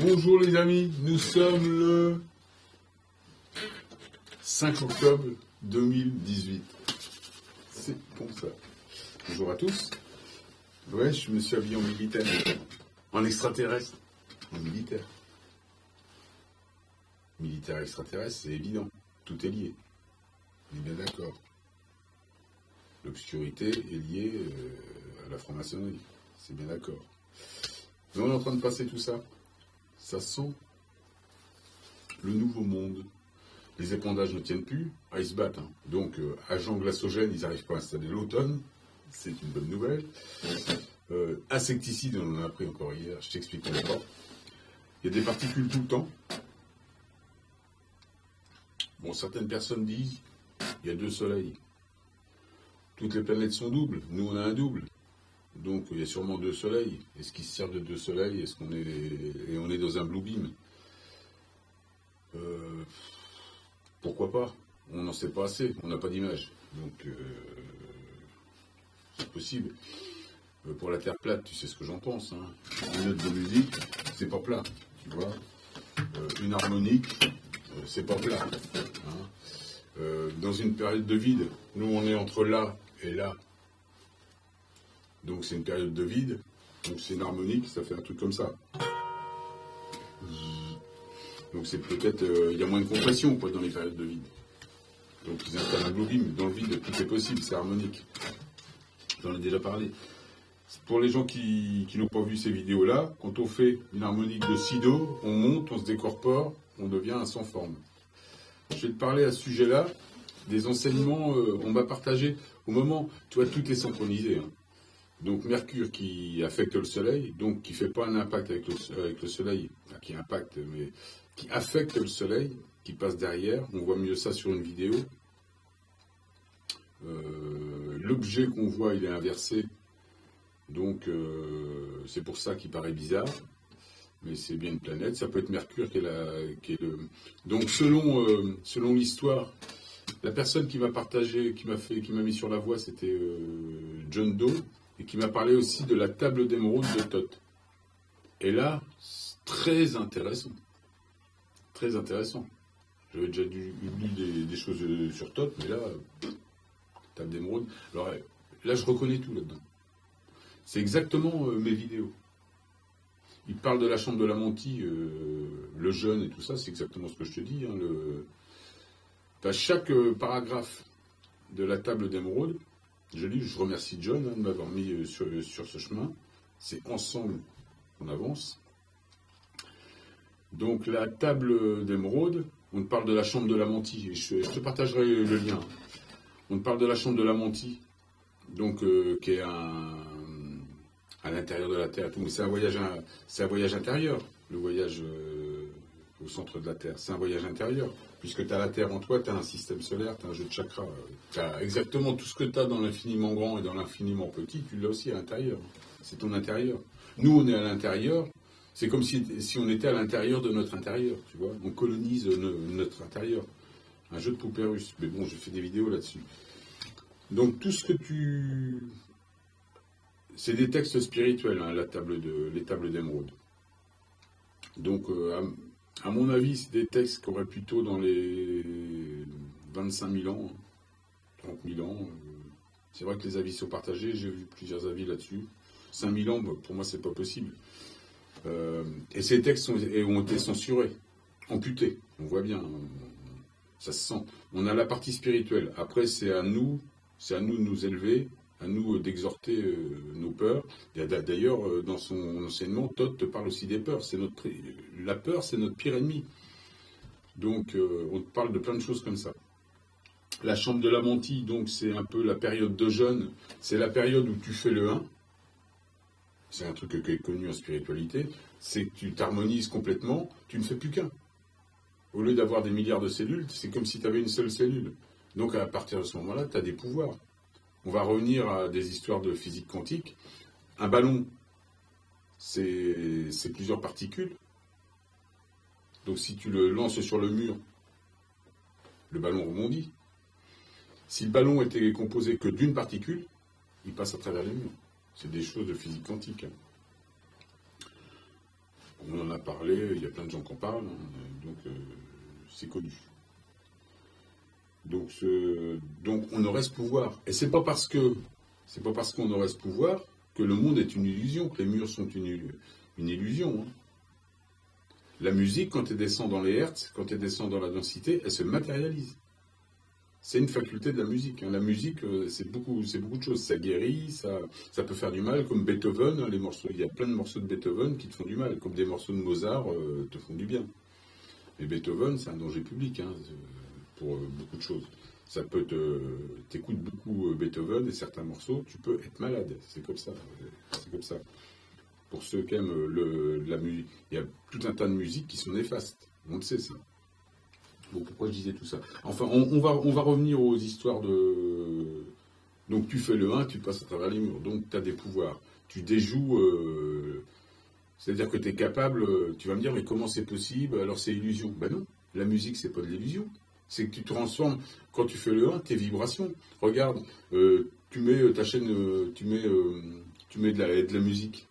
Bonjour les amis, nous sommes le 5 octobre 2018. C'est bon ça. Bonjour à tous. Ouais, je me suis habillé en militaire, en extraterrestre, en militaire. Militaire extraterrestre, c'est évident, tout est lié. On est bien d'accord. L'obscurité est liée à la franc-maçonnerie, c'est bien d'accord. Mais on est en train de passer tout ça. Ça sent le nouveau monde. Les épandages ne tiennent plus, ils se battent. Hein. Donc, agents glaçogènes, ils n'arrivent pas à installer l'automne. C'est une bonne nouvelle. Insecticides, on en a appris encore hier, je t'explique encore. Il y a des particules tout le temps. Bon, certaines personnes disent, il y a deux soleils. Toutes les planètes sont doubles. Nous, on a un double. Donc, il y a sûrement deux soleils. Est-ce qu'ils se servent de deux soleils? Est-ce qu'on est... Et on est dans un blue beam? Pourquoi pas? On n'en sait pas assez. On n'a pas d'image. Donc, c'est possible. Pour la Terre plate, tu sais ce que j'en pense. Hein. Une note de musique, c'est pas plat. Tu vois, une harmonique, c'est pas plat. Hein. Dans une période de vide, nous, on est entre là et là. Donc c'est une période de vide, donc c'est une harmonique, ça fait un truc comme ça. Donc c'est peut-être, il y a moins de compression quoi, dans les périodes de vide. Donc ils installent un blue beam, dans le vide, tout est possible, c'est harmonique. J'en ai déjà parlé. Pour les gens qui n'ont pas vu ces vidéos-là, quand on fait une harmonique de si do, on monte, on se décorpore, on devient un sans forme. Je vais te parler à ce sujet-là, des enseignements, on m'a partagé, au moment, tu vois, tout est synchronisé. Hein. Donc Mercure qui affecte le Soleil, donc qui ne fait pas un impact avec le Soleil, enfin, qui impacte, mais qui affecte le Soleil, qui passe derrière. On voit mieux ça sur une vidéo. L'objet qu'on voit, il est inversé, donc c'est pour ça qu'il paraît bizarre. Mais c'est bien une planète. Ça peut être Mercure qui est le. Donc selon l'histoire, la personne qui m'a partagé, qui m'a mis sur la voie, c'était John Doe. Et qui m'a parlé aussi de la table d'émeraude de Thoth. Et là, très intéressant. Très intéressant. J'avais déjà lu des choses sur Thoth, mais là, table d'émeraude. Alors là, je reconnais tout là-dedans. C'est exactement mes vidéos. Il parle de la chambre de la Montie, le jeûne et tout ça, c'est exactement ce que je te dis. Hein, chaque paragraphe de la table d'émeraude, je remercie John de m'avoir mis sur ce chemin. C'est ensemble qu'on avance. Donc la table d'émeraude, on parle de la chambre de la Montie. Je te partagerai le lien. On parle de la chambre de la Montie, donc qui est à l'intérieur de la Terre. Mais c'est un voyage intérieur, le voyage au centre de la Terre. C'est un voyage intérieur. Puisque tu as la Terre en toi, tu as un système solaire, tu as un jeu de chakras. Tu as exactement tout ce que tu as dans l'infiniment grand et dans l'infiniment petit, tu l'as aussi à l'intérieur. C'est ton intérieur. Nous, on est à l'intérieur. C'est comme si on était à l'intérieur de notre intérieur, tu vois. On colonise notre intérieur. Un jeu de poupée russe. Mais bon, j'ai fait des vidéos là-dessus. Donc, tout ce que tu... C'est des textes spirituels, hein, les tables d'émeraude. Donc, à mon avis, c'est des textes qui auraient plutôt dans les 25 000 ans, 30 000 ans. C'est vrai que les avis sont partagés, j'ai vu plusieurs avis là-dessus. 5 000 ans, pour moi, c'est pas possible. Et ces textes ont été censurés, amputés. On voit bien, ça se sent. On a la partie spirituelle. Après, c'est à nous de nous élever, à nous d'exhorter nos peurs. D'ailleurs, dans son enseignement, Thoth te parle aussi des peurs. La peur, c'est notre pire ennemi. Donc, on te parle de plein de choses comme ça. La chambre de la Montie, donc, c'est un peu la période de jeûne. C'est la période où tu fais le 1. C'est un truc qui est connu en spiritualité. C'est que tu t'harmonises complètement, tu ne fais plus qu'un. Au lieu d'avoir des milliards de cellules, c'est comme si tu avais une seule cellule. Donc, à partir de ce moment-là, tu as des pouvoirs. On va revenir à des histoires de physique quantique. Un ballon, c'est plusieurs particules. Donc si tu le lances sur le mur, le ballon rebondit. Si le ballon était composé que d'une particule, il passe à travers les murs. C'est des choses de physique quantique. On en a parlé, il y a plein de gens qui en parlent, hein, donc c'est connu. Donc, on aurait ce pouvoir. Et c'est pas parce qu'on aurait ce pouvoir que le monde est une illusion, que les murs sont une illusion. Hein. La musique, quand elle descend dans les hertz, quand elle descend dans la densité, elle se matérialise. C'est une faculté de la musique. Hein. La musique, c'est beaucoup de choses. Ça guérit, ça peut faire du mal, comme Beethoven. Hein, les morceaux, il y a plein de morceaux de Beethoven qui te font du mal, comme des morceaux de Mozart te font du bien. Mais Beethoven, c'est un danger public hein, pour beaucoup de choses. Ça peut t'écoutes beaucoup Beethoven et certains morceaux, tu peux être malade. C'est comme ça. C'est comme ça. Pour ceux qui aiment la musique, il y a tout un tas de musiques qui sont néfastes. On le sait ça. Bon, pourquoi je disais tout ça? Enfin, on va revenir aux histoires de... Donc tu fais le 1, tu passes à travers les murs. Donc tu as des pouvoirs. Tu déjoues... C'est-à-dire que tu es capable... tu vas me dire, mais comment c'est possible? Alors c'est illusion. Ben non, la musique, c'est pas de l'illusion. C'est que tu transformes, quand tu fais le 1, tes vibrations. Regarde, tu mets ta chaîne... tu mets de la musique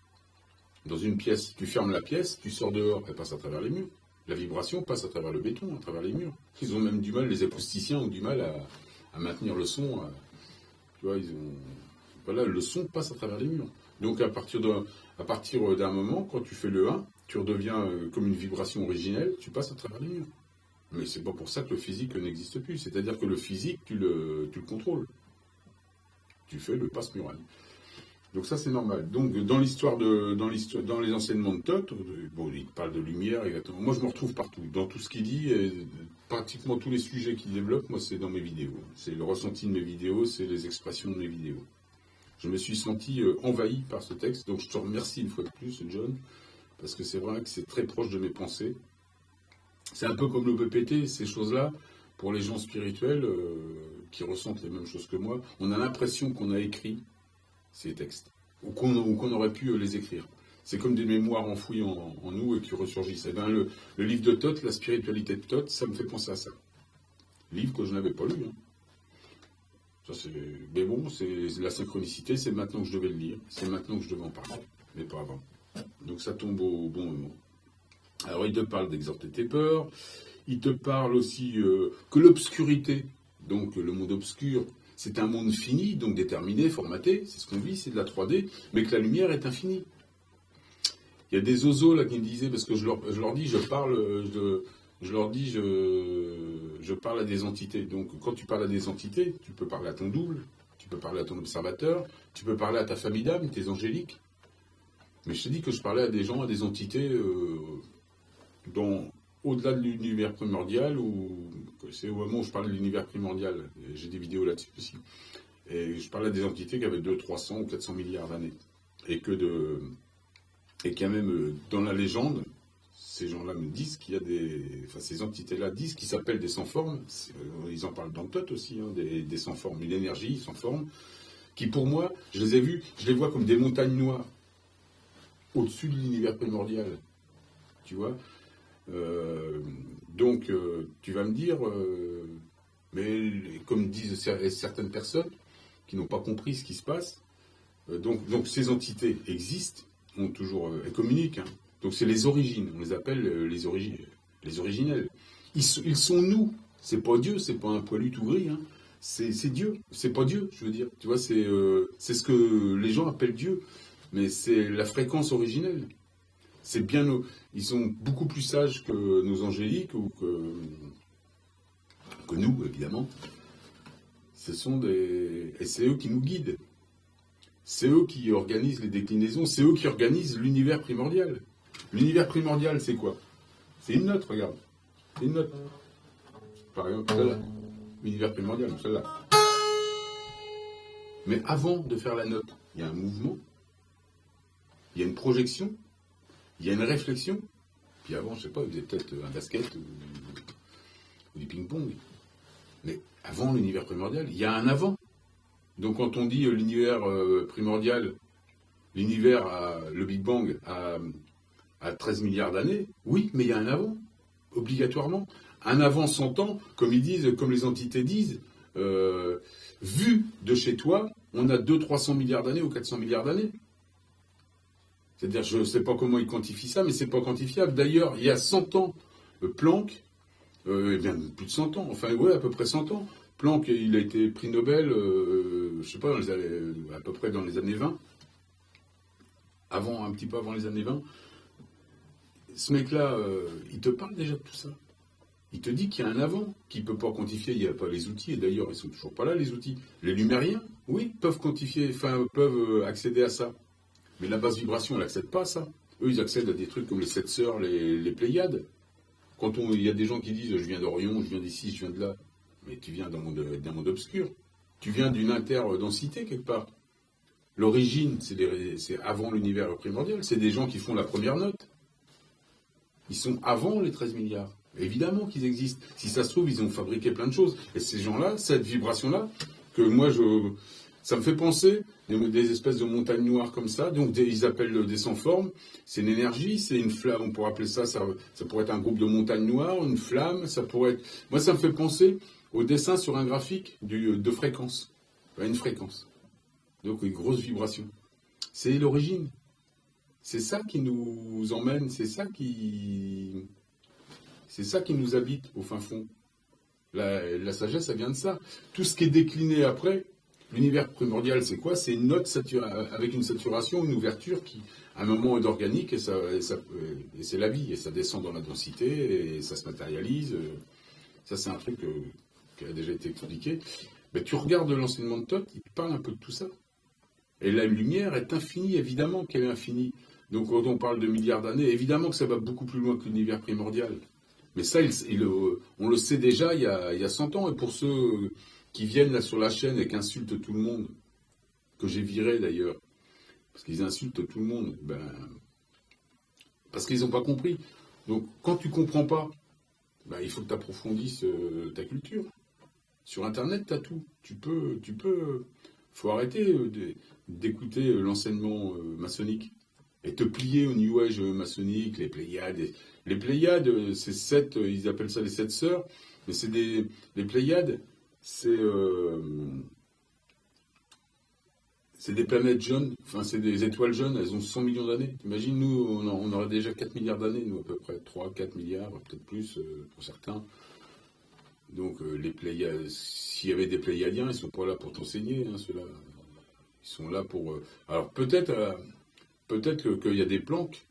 dans une pièce. Tu fermes la pièce, tu sors dehors, elle passe à travers les murs. La vibration passe à travers le béton, à travers les murs. Ils ont même du mal, les acousticiens ont du mal à maintenir le son. Tu vois, voilà, le son passe à travers les murs. Donc à partir d'un moment, quand tu fais le 1, tu redeviens comme une vibration originelle, tu passes à travers les murs. Mais c'est pas pour ça que le physique n'existe plus. C'est-à-dire que le physique, tu le contrôles. Tu fais le passe-mural. Donc ça c'est normal. Donc dans les enseignements de Thoth, bon, il parle de lumière, exactement. Moi je me retrouve partout, dans tout ce qu'il dit, et pratiquement tous les sujets qu'il développe, moi c'est dans mes vidéos. C'est le ressenti de mes vidéos, c'est les expressions de mes vidéos. Je me suis senti envahi par ce texte, donc je te remercie une fois de plus, John, parce que c'est vrai que c'est très proche de mes pensées. C'est un peu comme le PPT, ces choses-là, pour les gens spirituels qui ressentent les mêmes choses que moi, on a l'impression qu'on a écrit ces textes, ou qu'on aurait pu les écrire. C'est comme des mémoires enfouies en nous et qui ressurgissent. Et bien, le livre de Thoth, la spiritualité de Thoth, ça me fait penser à ça. Livre que je n'avais pas lu. Hein. Ça, mais bon, c'est la synchronicité, c'est maintenant que je devais le lire, c'est maintenant que je devais en parler, mais pas avant. Donc ça tombe au bon moment. Alors il te parle d'exhorter tes peurs, il te parle aussi que l'obscurité, donc le monde obscur, c'est un monde fini, donc déterminé, formaté, c'est ce qu'on vit, c'est de la 3D, mais que la lumière est infinie. Il y a des oiseaux là qui me disaient, parce que je leur dis, je parle à des entités. Donc quand tu parles à des entités, tu peux parler à ton double, tu peux parler à ton observateur, tu peux parler à ta famille d'âme, tes angéliques. Mais je te dis que je parlais à des gens, à des entités au-delà de l'univers primordial, c'est au moment où je parlais de l'univers primordial, j'ai des vidéos là-dessus aussi. Et je parlais à des entités qui avaient 200, 300 ou 400 milliards d'années. Et qu'il y a même dans la légende, ces gens-là me disent qu'il y a ces entités-là disent qu'ils s'appellent des sans-formes. Ils en parlent dans Thoth aussi, hein, des sans-formes, une énergie sans forme, qui pour moi, je les ai vus, je les vois comme des montagnes noires, au-dessus de l'univers primordial. Tu vois donc, tu vas me dire, mais comme disent certaines personnes qui n'ont pas compris ce qui se passe, donc ces entités existent, elles communiquent. Hein. Donc c'est les origines, on les appelle les originels. Ils sont nous. C'est pas Dieu, c'est pas un poilu tout gris. Hein. C'est Dieu. C'est pas Dieu, je veux dire. Tu vois, c'est ce que les gens appellent Dieu, mais c'est la fréquence originelle. C'est bien ils sont beaucoup plus sages que nos angéliques ou que nous, évidemment. Et c'est eux qui nous guident. C'est eux qui organisent les déclinaisons. C'est eux qui organisent l'univers primordial. L'univers primordial, c'est quoi? C'est une note, regarde. C'est une note. Par exemple, celle-là. L'univers primordial, celle-là. Mais avant de faire la note, il y a un mouvement. Il y a une projection. Il y a une réflexion, puis avant, je sais pas, vous avez peut-être un basket ou du ping-pong. Mais avant l'univers primordial, il y a un avant. Donc quand on dit l'univers primordial, le Big Bang à 13 milliards d'années, oui, mais il y a un avant, obligatoirement. Un avant 100 ans, comme ils disent, comme les entités disent, vu de chez toi, on a 200-300 milliards d'années ou 400 milliards d'années. C'est-à-dire, je ne sais pas comment ils quantifient ça, mais c'est pas quantifiable. D'ailleurs, il y a 100 ans, Planck, bien plus de 100 ans, enfin, ouais, à peu près 100 ans. Planck, il a été prix Nobel, je sais pas, à peu près dans les années 20, un petit peu avant les années 20. Ce mec-là, il te parle déjà de tout ça. Il te dit qu'il y a un avant, qu'il ne peut pas quantifier, il n'y a pas les outils, et d'ailleurs, ils sont toujours pas là, les outils. Les lumériens, oui, peuvent quantifier, enfin, peuvent accéder à ça. Mais la basse vibration, elle n'accède pas à ça. Eux, ils accèdent à des trucs comme les sept sœurs, les Pléiades. Quand il y a des gens qui disent, je viens d'Orion, je viens d'ici, je viens de là. Mais tu viens d'un monde obscur. Tu viens d'une interdensité, quelque part. L'origine, c'est avant l'univers primordial. C'est des gens qui font la première note. Ils sont avant les 13 milliards. Évidemment qu'ils existent. Si ça se trouve, ils ont fabriqué plein de choses. Et ces gens-là, cette vibration-là, que moi, ça me fait penser des espèces de montagnes noires comme ça. Donc, ils appellent des sans-formes. C'est une énergie, c'est une flamme. On pourrait appeler ça pourrait être un groupe de montagnes noires, une flamme. Ça pourrait être... Moi, ça me fait penser au dessin sur un graphique de fréquence. Une fréquence. Donc, une grosse vibration. C'est l'origine. C'est ça qui nous emmène, c'est ça qui nous habite au fin fond. La sagesse, ça vient de ça. Tout ce qui est décliné après, l'univers primordial, c'est quoi? C'est une note avec une saturation, une ouverture qui, à un moment, est organique et c'est la vie. Et ça descend dans la densité et ça se matérialise. Ça, c'est un truc qui a déjà été expliqué. Mais tu regardes l'enseignement de Thoth, il parle un peu de tout ça. Et la lumière est infinie, évidemment qu'elle est infinie. Donc quand on parle de milliards d'années, évidemment que ça va beaucoup plus loin que l'univers primordial. Mais ça, on le sait déjà il y a 100 ans. Et pour ceux qui viennent là sur la chaîne et qui insultent tout le monde, que j'ai viré d'ailleurs, parce qu'ils insultent tout le monde, parce qu'ils n'ont pas compris. Donc quand tu ne comprends pas, il faut que tu approfondisses ta culture. Sur Internet, tu as tout. Faut arrêter d'écouter l'enseignement maçonnique et te plier au New Age maçonnique, les Pléiades. Les Pléiades, c'est 7, ils appellent ça les 7 sœurs, mais les Pléiades, c'est des planètes jeunes, enfin c'est des étoiles jeunes, elles ont 100 millions d'années. T'imagines, nous, on aurait déjà 4 milliards d'années, nous à peu près, 3, 4 milliards, peut-être plus pour certains. Donc les Pléiades, s'il y avait des Pléiadiens, ils ne sont pas là pour t'enseigner, hein, ceux-là. Ils sont là pour... alors peut-être qu'il y a des planques,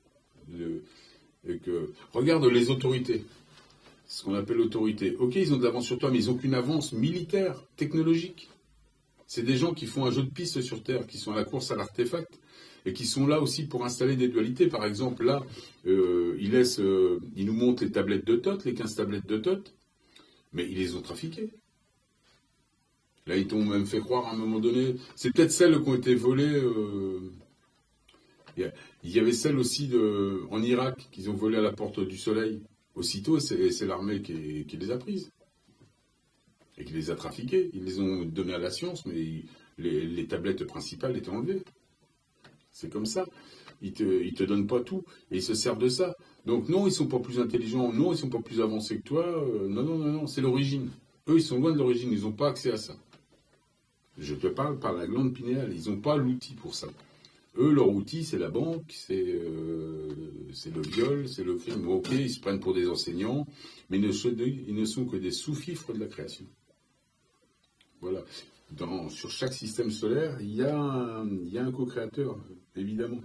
regarde les autorités, ce qu'on appelle l'autorité. Ok, ils ont de l'avance sur toi, mais ils n'ont qu'une avance militaire, technologique. C'est des gens qui font un jeu de piste sur Terre, qui sont à la course à l'artefact, et qui sont là aussi pour installer des dualités. Par exemple, là, ils nous montrent les tablettes de Thoth, les 15 tablettes de Thoth, mais ils les ont trafiquées. Là, ils t'ont même fait croire à un moment donné. C'est peut-être celles qui ont été volées. Il y avait celles aussi en Irak qu'ils ont volées à la porte du soleil. Aussitôt, c'est l'armée qui les a prises. Et qui les a trafiquées. Ils les ont données à la science, mais les tablettes principales étaient enlevées. C'est comme ça. Ils te donnent pas tout. Et ils se servent de ça. Donc non, ils sont pas plus intelligents. Non, ils sont pas plus avancés que toi. Non. C'est l'origine. Eux, ils sont loin de l'origine. Ils n'ont pas accès à ça. Je te parle par la glande pinéale. Ils n'ont pas l'outil pour ça. Eux, leur outil, c'est la banque, c'est le viol, c'est le crime. Bon, ok, ils se prennent pour des enseignants, mais ils ne sont que des sous-fifres de la création. Voilà. Sur chaque système solaire, il y a un co-créateur, évidemment.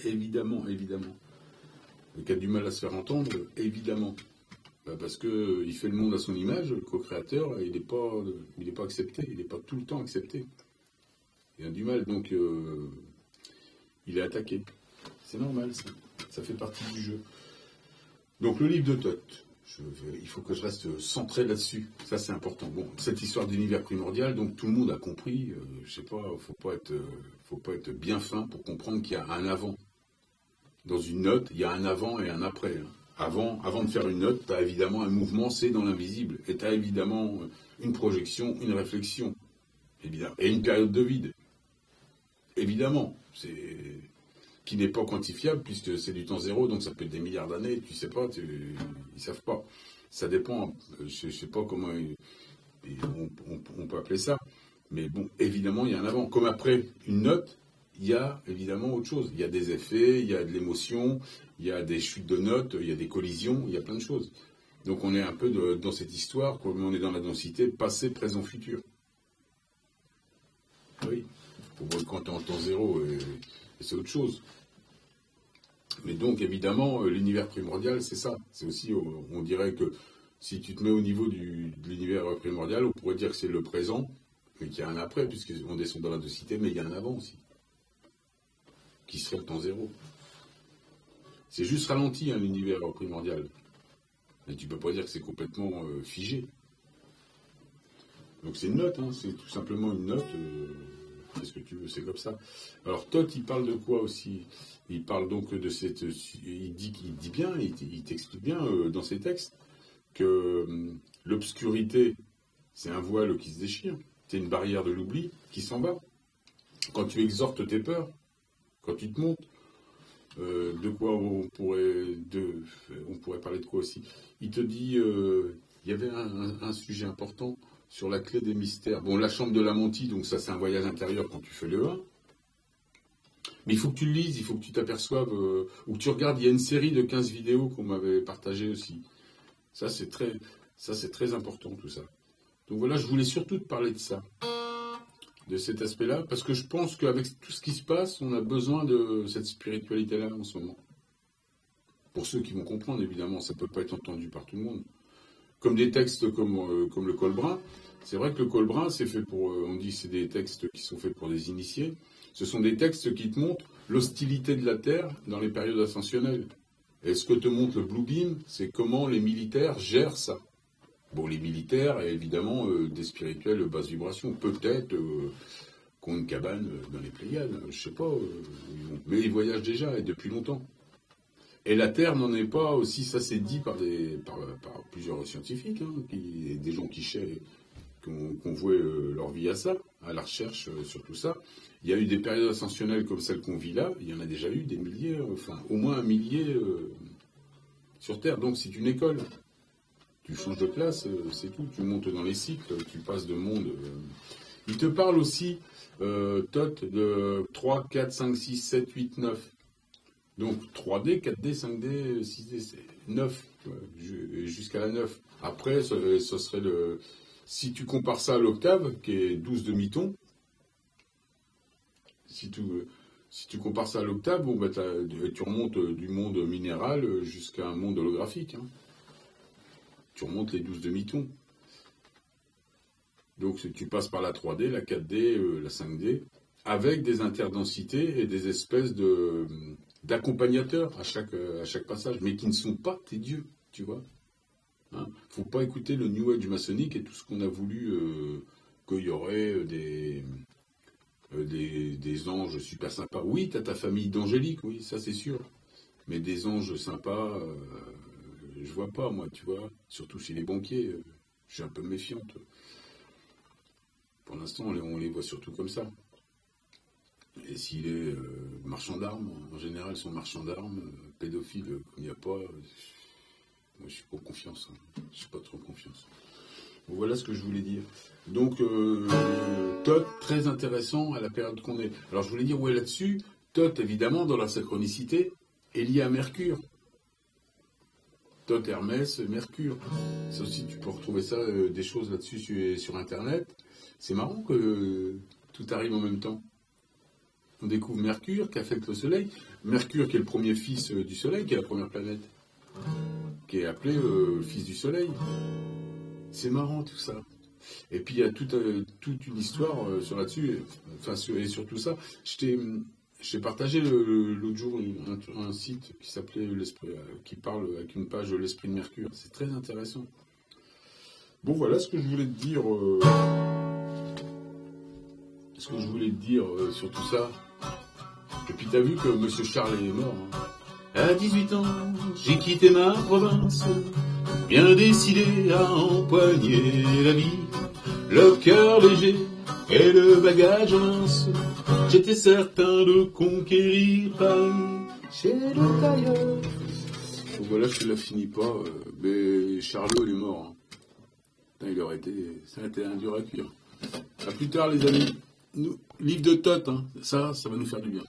Évidemment. Le qui a du mal à se faire entendre, évidemment. Parce qu'il fait le monde à son image, le co-créateur, il n'est pas accepté, il n'est pas tout le temps accepté. Il a du mal, donc il est attaqué. C'est normal, ça fait partie du jeu. Donc le livre de Thoth, il faut que je reste centré là-dessus. Ça, c'est important. Bon, cette histoire d'univers primordial, donc tout le monde a compris. Je sais pas, faut pas être bien fin pour comprendre qu'il y a un avant. Dans une note, il y a un avant et un après. Avant de faire une note, tu as évidemment un mouvement, c'est dans l'invisible. Et tu as évidemment une projection, une réflexion. Évidemment. Et une période de vide. Évidemment. Qui n'est pas quantifiable, puisque c'est du temps zéro, donc ça peut être des milliards d'années, tu sais pas, ils savent pas. Ça dépend, je sais pas comment on peut appeler ça. Mais bon, évidemment, il y a un avant. Comme après une note, il y a évidemment autre chose. Il y a des effets, il y a de l'émotion, il y a des chutes de notes, il y a des collisions, il y a plein de choses. Donc on est un peu dans cette histoire, comme on est dans la densité passé, présent, futur. Oui, pour moi, quand tu es en temps zéro, et c'est autre chose. Mais donc, évidemment, l'univers primordial, c'est ça. C'est aussi, on dirait que si tu te mets au niveau de l'univers primordial, on pourrait dire que c'est le présent, mais qu'il y a un après, puisqu'on descend dans la densité, mais il y a un avant aussi, qui serait le temps zéro. C'est juste ralenti, hein, l'univers primordial. Et tu peux pas dire que c'est complètement figé. Donc c'est une note, hein, c'est tout simplement une note. Qu'est-ce que tu veux, c'est comme ça. Alors Thoth, il parle de quoi aussi? Il parle donc de cette... Il dit bien, il t'explique bien dans ses textes que l'obscurité, c'est un voile qui se déchire. C'est une barrière de l'oubli qui s'en va. Quand tu exhortes tes peurs, quand tu te montes, de quoi on pourrait parler de quoi aussi? Il te dit, il y avait un sujet important sur la clé des mystères. Bon, la chambre de la mentie, donc ça c'est un voyage intérieur quand tu fais le 1. Mais il faut que tu le lises, il faut que tu t'aperçoives, ou que tu regardes, il y a une série de 15 vidéos qu'on m'avait partagées aussi. Ça c'est très important tout ça. Donc voilà, je voulais surtout te parler de ça, de cet aspect-là, parce que je pense qu'avec tout ce qui se passe, on a besoin de cette spiritualité-là en ce moment. Pour ceux qui vont comprendre, évidemment, ça ne peut pas être entendu par tout le monde. Comme des textes comme le Colbrun, c'est vrai que le Colbrun, c'est fait pour, on dit que c'est des textes qui sont faits pour des initiés. Ce sont des textes qui te montrent l'hostilité de la Terre dans les périodes ascensionnelles. Et ce que te montre le Blue Beam, c'est comment les militaires gèrent ça. Bon, les militaires, évidemment, des spirituels basse vibration. Peut-être qu'on une cabane dans les Pléiades, je sais pas. Mais ils voyagent déjà, et depuis longtemps. Et la Terre n'en est pas aussi, ça c'est dit par plusieurs scientifiques, hein, des gens qui ont voué leur vie à ça, à la recherche sur tout ça. Il y a eu des périodes ascensionnelles comme celle qu'on vit là, il y en a déjà eu des milliers, enfin au moins 1 millier sur Terre, donc c'est une école. Tu changes de place, c'est tout, tu montes dans les cycles, tu passes de monde. Il te parle aussi, Thoth, de 3, 4, 5, 6, 7, 8, 9. Donc 3D, 4D, 5D, 6D, c'est 9, jusqu'à la 9. Après, ce serait le... Si tu compares ça à l'octave, qui est 12 demi-tons, si tu compares ça à l'octave, bon, bah, tu remontes du monde minéral jusqu'à un monde holographique. Hein. Tu remontes les 12 demi-tons. Donc tu passes par la 3D, la 4D, la 5D, avec des interdensités et des espèces d'accompagnateurs à chaque passage, mais qui ne sont pas tes dieux, tu vois. Hein, faut pas écouter le New Age maçonnique et tout ce qu'on a voulu qu'il y aurait des anges super sympas. Oui, tu as ta famille d'angéliques, oui, ça c'est sûr. Mais des anges sympas, je vois pas, moi, tu vois. Surtout chez les banquiers, je suis un peu méfiante. Pour l'instant, on les voit surtout comme ça. Et s'il est marchand d'armes, en général, ils sont marchands d'armes, pédophiles, comme il n'y a pas. Moi, je suis pas confiance. Hein. Je suis pas trop confiance. Bon, voilà ce que je voulais dire. Donc, Thoth, très intéressant à la période qu'on est. Alors, je voulais dire, ouais, là-dessus, Thoth, évidemment, dans la synchronicité, est lié à Mercure. Thoth, Hermès, Mercure. Ça aussi, tu peux retrouver ça, des choses là-dessus sur Internet. C'est marrant que tout arrive en même temps. On découvre Mercure qui affecte le Soleil. Mercure qui est le premier fils du Soleil, qui est la première planète, qui est appelé fils du Soleil. C'est marrant tout ça. Et puis il y a toute une histoire sur là-dessus, et sur tout ça. J'ai partagé l'autre jour un site qui s'appelait l'Esprit, qui parle avec une page de l'Esprit de Mercure. C'est très intéressant. Bon, voilà ce que je voulais te dire. Sur tout ça. Et puis t'as vu que Monsieur Charles est mort. Hein. À 18 ans, j'ai quitté ma province, bien décidé à empoigner la vie, le cœur léger et le bagage mince. J'étais certain de conquérir Paris chez le tailleur. Donc voilà, je ne la finis pas, mais Charlot il est mort. Hein. Putain, ça a été un dur à cuire. A plus tard les amis. livre de Thoth, hein, ça va nous faire du bien.